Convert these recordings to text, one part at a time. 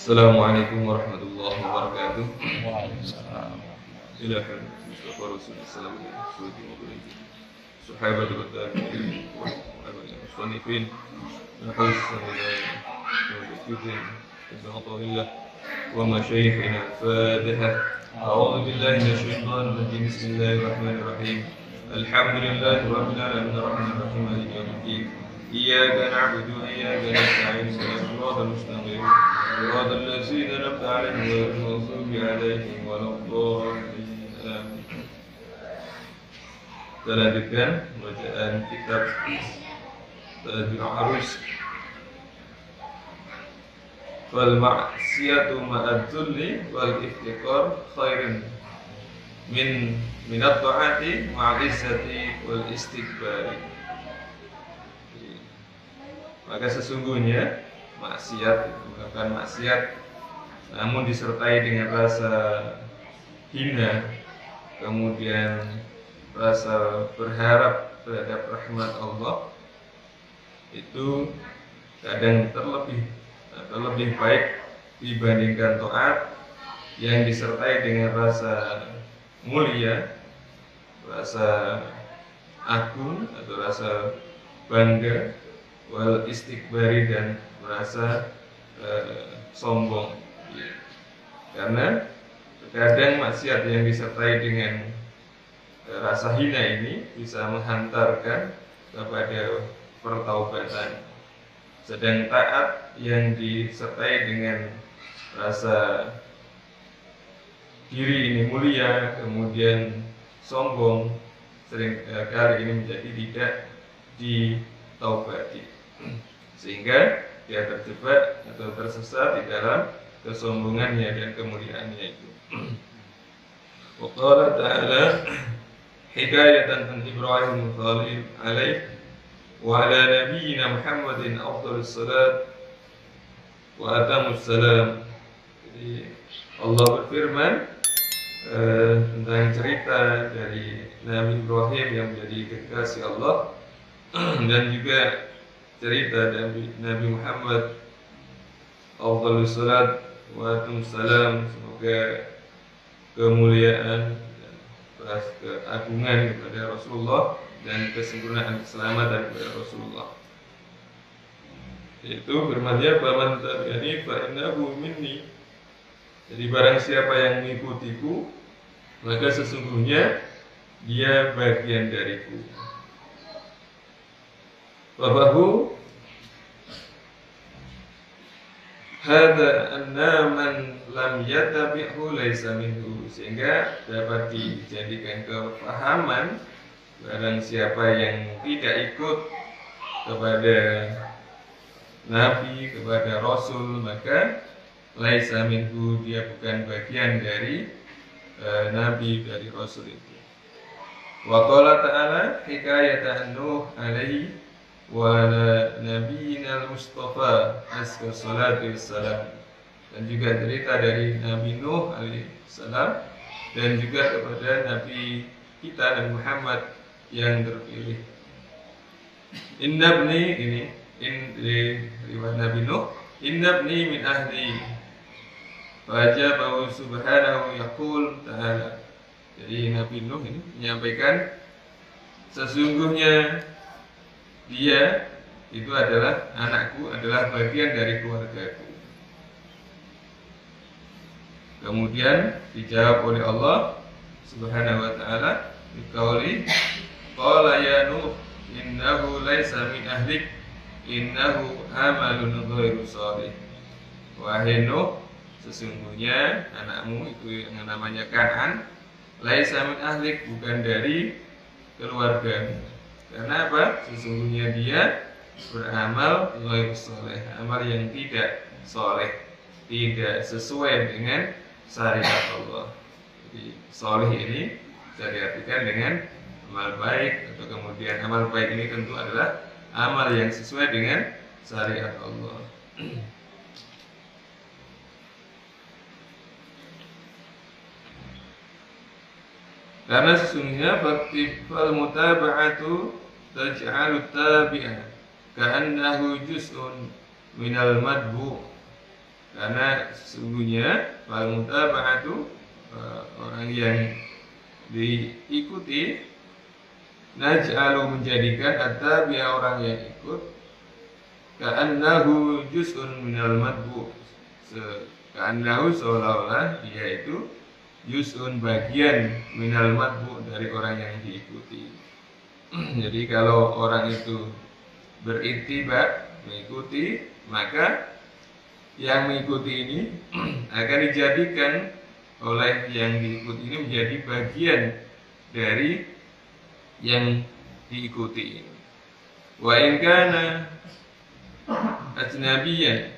Assalamualaikum warahmatullahi wabarakatuh. Waalaikumsalam. Ila Mustafa Rasulullah sallallahu alaihi wasallam. Sahabat wa tabi'in wa musannifin. Nahus wa wa masyayikhina al-Fatiha. A'udzu billahi minasyaitonir rajim. Bismillahirrahmanirrahim. Alhamdulillahi rabbil alamin arrahmanir rahim maliki yaumiddin. Iyyaka na'budu wa iyyaka nasta'in. Shiratal mustaqim. صراط الذين أنعمت عليهم غير المغضوب عليهم ولا الضالين. Kita lanjutkan bacaan kitab Tajul Arus. Wal ma'siyatu ma'adzulli wal iftiqar khairun min at-ta'ati ma'al-izzati wal istikbari. Maka sesungguhnya maksiat, melakukan maksiat namun disertai dengan rasa hina, kemudian rasa berharap terhadap rahmat Allah, itu kadang terlebih atau lebih baik dibandingkan taat yang disertai dengan rasa mulia, rasa agung atau rasa bangga, wal istikbari, dan merasa sombong. Karena terkadang maksiat yang disertai dengan rasa hina ini bisa menghantarkan kepada pertaubatan, sedang taat yang disertai dengan rasa diri ini mulia kemudian sombong sering kali ini menjadi tidak ditaubati, sehingga dia terjebak atau tersesat di dalam kesombongannya dan kemuliaannya itu. Wa qala ta'ala hikayatan an Ibrahim Khalil alaihi wa ala nabiyyina Muhammadin afdhalus salat wa atamus salam. Jadi Allah berfirman tentang cerita dari Nabi Ibrahim yang menjadi kekasih Allah dan juga cerita dari Nabi Muhammad afdhalus salat wa atamus salam, semoga kemuliaan dan keagungan kepada Rasulullah dan kesempurnaan keselamatan kepada Rasulullah. Yaitu firman-Nya, "Faman tabi'ani fa innahu minni." Jadi barang siapa yang mengikutiku, maka sesungguhnya dia bagian dariku. Wabahu hadza anna man lam yatabi'hu laisa minhu, sehingga dapat dijadikan kefahaman barang siapa yang tidak ikut kepada Nabi, kepada Rasul, maka laisa minhu, dia bukan bagian dari Nabi, dari Rasul itu. Wa qala ta'ala hikayatan Nuh alaihi wa nabiyina al-Mustafa azka salatu wassalam, dan juga cerita dari Nabi Nuh alaihissalam dan juga kepada Nabi kita Nabi Muhammad yang terpilih. Inna ibni, ini riwayat Nabi Nuh, inna ibni min ahli fajabahu subhanahu yaqul ta'ala. Jadi Nabi Nuh ini menyampaikan sesungguhnya dia itu adalah anakku, adalah bagian dari keluargaku. Kemudian dijawab oleh Allah Subhanahu wa ta'ala biqauli qala ya Nuh innahu laisa min ahlik innahu amalun ghairu shalih. Wahai Nuh, sesungguhnya anakmu itu yang namanya Kan'an laisa min ahlik, bukan dari keluargamu. Karena apa? Sesungguhnya dia beramal ghairu shalih, amal yang tidak soleh, tidak sesuai dengan syariat Allah. Jadi soleh ini bisa diartikan dengan amal baik, atau kemudian amal baik ini tentu adalah amal yang sesuai dengan syariat Allah. Karena sesungguhnya fal mutaba'atu taj'alu tabi'a ka'annahu juz'un minal madbu Karena sesungguhnya wal mutaba'atu, orang yang diikuti, naj'alu menjadikan at-tabi'a orang yang ikut ka'annahu juz'un minal madbu, ka'annahu seolah-olah dia itu juz'un bagian minal madbu dari orang yang diikuti. Jadi kalau orang itu berittiba, mengikuti, maka yang mengikuti ini akan dijadikan oleh yang diikuti ini menjadi bagian dari yang diikuti. Wa in kana ajnabiyan,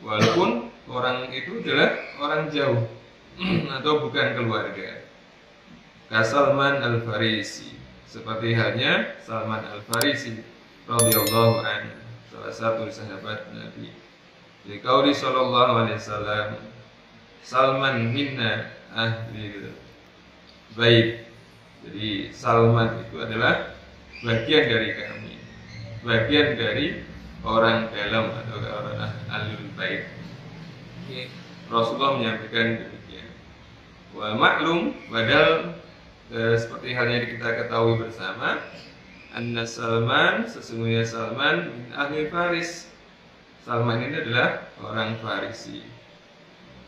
walaupun orang itu adalah orang jauh atau bukan keluarga. Salman Al-Farisi, seperti halnya Salman Al-Farisi radhiyallahu anhu, salah satu sahabat Nabi. Di qauli sallallahu alaihi wasallam, Salman minna ahli bait. Jadi Salman itu adalah bagian dari kami, bagian dari orang dalam atau orang ahlul bait. Rasulullah menyampaikan demikian. Wal maklum, padahal seperti halnya kita ketahui bersama, anna Salman, sesungguhnya Salman min ahli Faris. Salman ini adalah orang Farisi.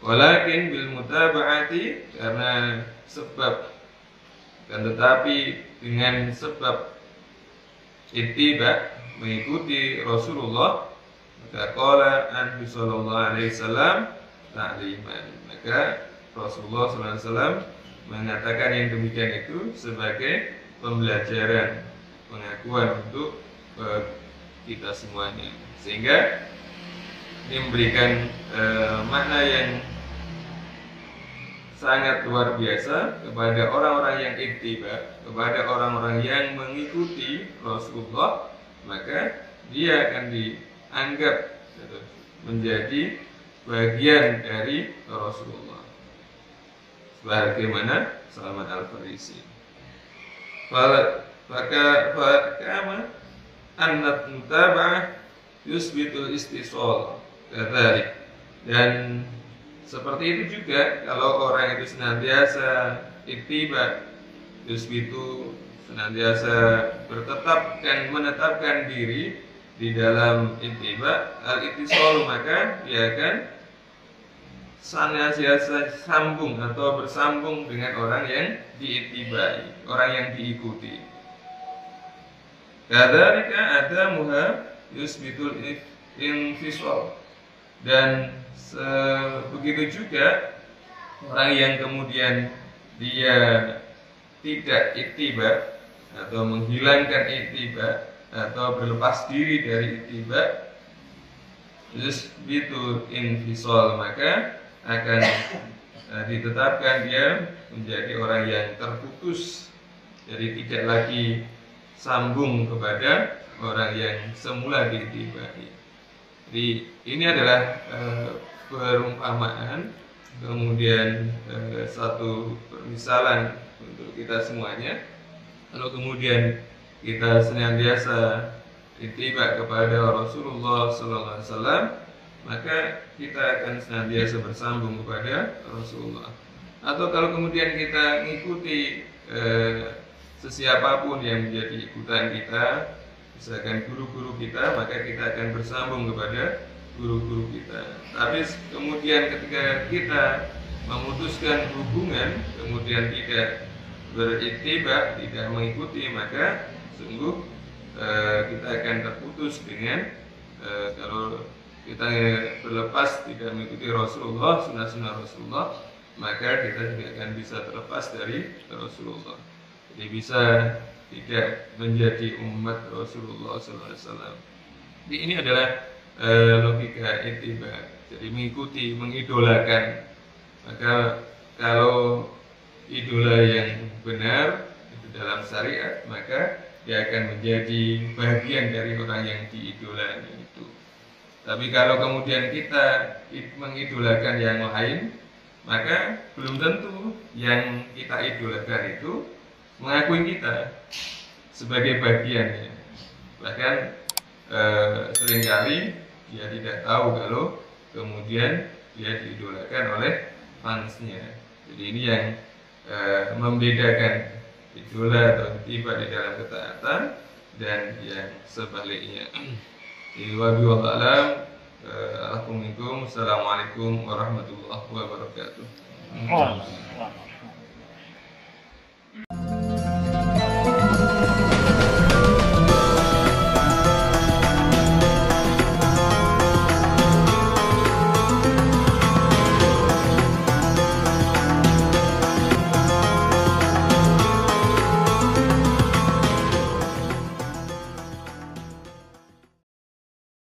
Walakin bil mutaba'ati, karena sebab, dan tetapi dengan sebab ittiba, mengikuti Rasulullah, maka qala anhu sallallahu alaihi wasallam ta'liman, maka Rasulullah sallallahu alaihi wasallam mengatakan yang demikian itu sebagai pembelajaran, pengakuan untuk kita semuanya, sehingga ini memberikan makna yang sangat luar biasa kepada orang-orang yang ittiba, kepada orang-orang yang mengikuti Rasulullah, maka dia akan dianggap menjadi bagian dari Rasulullah, sebagaimana Salman Al-Farisi. Fakama annat mutaba'ah yusbitul istisol kadzalik, dan seperti itu juga kalau orang itu senantiasa ittiba, yusbitu, senantiasa bertetap dan menetapkan diri di dalam ittiba, al-ittisol, maka dia akan senantiasa sambung atau bersambung dengan orang yang diittibai, orang yang diikuti. Kadzalika adamuha yusbitul infisal, dan begitu juga orang yang kemudian dia tidak ittiba atau menghilangkan ittiba atau berlepas diri dari ittiba, yusbitul infisal, maka akan ditetapkan dia menjadi orang yang terputus, jadi tidak lagi sambung kepada orang yang semula diittibai. Jadi ini adalah perumpamaan, kemudian satu permisalan untuk kita semuanya. Kalau kemudian kita senantiasa ittiba kepada Rasulullah sallallahu alaihi wasallam, maka kita akan senantiasa bersambung kepada Rasulullah. Atau kalau kemudian kita mengikuti sesiapapun yang menjadi ikutan kita, misalkan guru-guru kita, maka kita akan bersambung kepada guru-guru kita. Tapi kemudian ketika kita memutuskan hubungan, kemudian tidak berittiba, tidak mengikuti, maka sungguh kita akan terputus dengan kalau kita berlepas tidak mengikuti Rasulullah, sunnah-sunnah Rasulullah, maka kita tidak akan bisa terlepas dari Rasulullah. Jadi bisa tidak menjadi umat Rasulullah SAW. Jadi ini adalah logika ittiba. Jadi mengikuti, mengidolakan. Maka kalau idola yang benar itu dalam syariat, maka dia akan menjadi bagian dari orang yang diidolani itu. Tapi kalau kemudian kita mengidolakan yang lain, maka belum tentu yang kita idolakan itu mengakui kita sebagai bagiannya. Bahkan seringkali dia tidak tahu kalau kemudian dia diidolakan oleh fansnya. Jadi ini yang membedakan idola atau tiba di dalam ketaatan dan yang sebaliknya. Wallahu a'lam. Assalamualaikum warahmatullahi wabarakatuh.